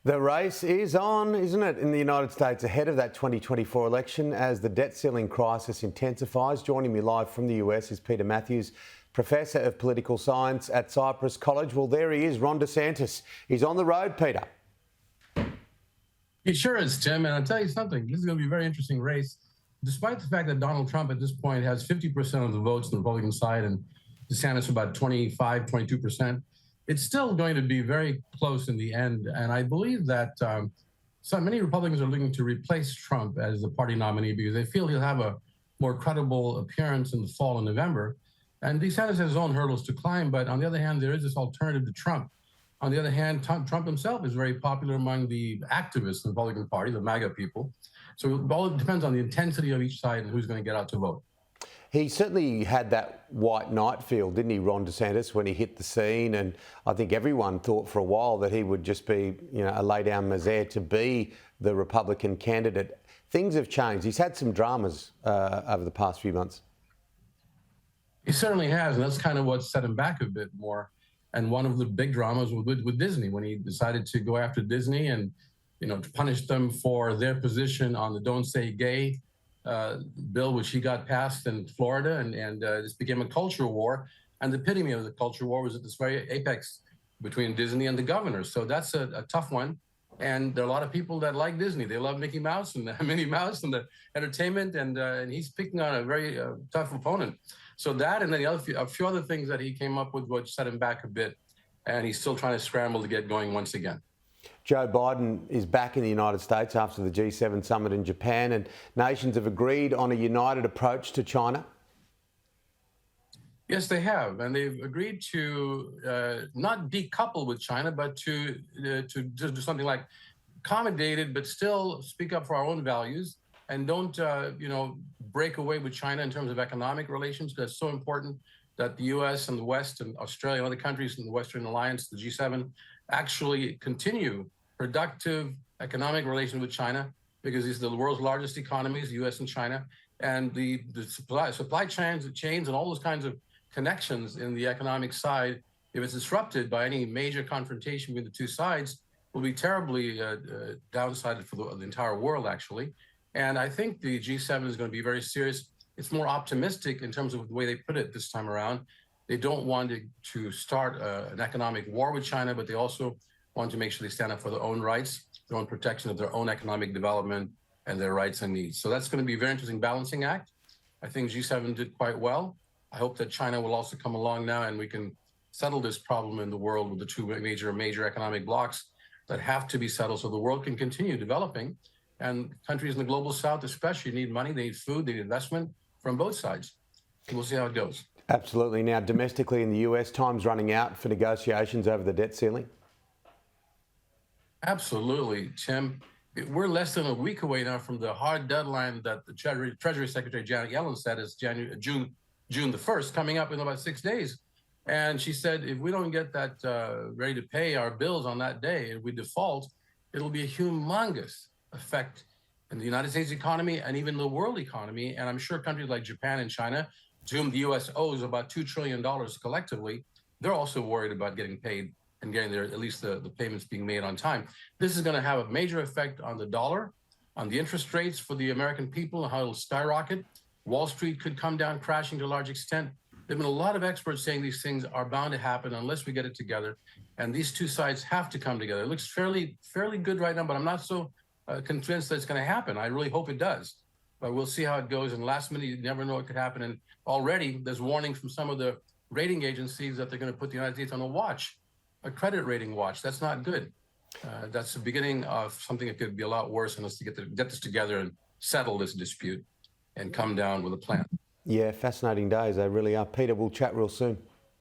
The race is on, isn't it, in the United States ahead of that 2024 election as the debt ceiling crisis intensifies. Joining me live from the US is Peter Mathews, Professor of Political Science at Cypress College. Well, there he is, Ron DeSantis. He's on the road, Peter. He sure is, Tim, and I'll tell you something. This is going to be a very interesting race. Despite the fact that Donald Trump at this point has 50% of the votes on the Republican side and DeSantis about 25, 22%, it's still going to be very close in the end. And I believe that many Republicans are looking to replace Trump as the party nominee because they feel he'll have a more credible appearance in the fall in November. And DeSantis has his own hurdles to climb, but on the other hand, there is this alternative to Trump. On the other hand, Trump himself is very popular among the activists in the Republican Party, the MAGA people. So it all depends on the intensity of each side and who's going to get out to vote. He certainly had that white knight feel, didn't he, Ron DeSantis, when he hit the scene? And I think everyone thought for a while that he would just be, a lay-down misère to be the Republican candidate. Things have changed. He's had some dramas over the past few months. He certainly has, and that's kind of what set him back a bit more. And one of the big dramas was with Disney, when he decided to go after Disney and, to punish them for their position on the Don't Say Gay bill, which he got passed in Florida, and this became a culture war. And the epitome of the culture war was at this very apex between Disney and the governor. So that's a tough one. And there are a lot of people that like Disney. They love Mickey Mouse and Minnie Mouse and the entertainment, and he's picking on a very tough opponent. So that, and then a few other things that he came up with, which set him back a bit, and he's still trying to scramble to get going once again. Joe Biden is back in the United States after the G7 summit in Japan, and nations have agreed on a united approach to China. Yes, they have, and they've agreed to not decouple with China, but to do something like accommodated, but still speak up for our own values, and don't break away with China in terms of economic relations. That's so important that the U.S. and the West and Australia and other countries in the Western Alliance, the G7, actually continue productive economic relations with China, because these are the world's largest economies, the U.S. and China, and the supply chains and all those kinds of connections in the economic side, if it's disrupted by any major confrontation between the two sides, will be terribly downsided for the entire world, actually. And I think the G7 is going to be very serious. It's more optimistic in terms of the way they put it this time around. They don't want to start an economic war with China, but they also want to make sure they stand up for their own rights, their own protection of their own economic development and their rights and needs. So that's going to be a very interesting balancing act. I think G7 did quite well. I hope that China will also come along now and we can settle this problem in the world with the two major economic blocs that have to be settled so the world can continue developing. And countries in the global south especially need money, they need food, they need investment from both sides. And we'll see how it goes. Absolutely. Now, domestically in the US, time's running out for negotiations over the debt ceiling. Absolutely, Tim. We're less than a week away now from the hard deadline that the Treasury Secretary Janet Yellen said is June the 1st, coming up in about 6 days. And she said, if we don't get that ready to pay our bills on that day, if we default, it'll be a humongous effect in the United States economy and even the world economy. And I'm sure countries like Japan and China, to whom the U.S. owes about $2 trillion collectively, they're also worried about getting paid and getting at least the payments being made on time. This is going to have a major effect on the dollar, on the interest rates for the American people, and how it'll skyrocket. Wall Street could come down crashing to a large extent. There have been a lot of experts saying these things are bound to happen unless we get it together. And these two sides have to come together. It looks fairly good right now, but I'm not so convinced that it's going to happen. I really hope it does. But we'll see how it goes. And last minute, you never know what could happen. And already there's warnings from some of the rating agencies that they're going to put the United States on a credit rating watch. That's not good. That's the beginning of something that could be a lot worse unless to get this together and settle this dispute and come down with a plan. Yeah, fascinating days. They really are. Peter, we'll chat real soon.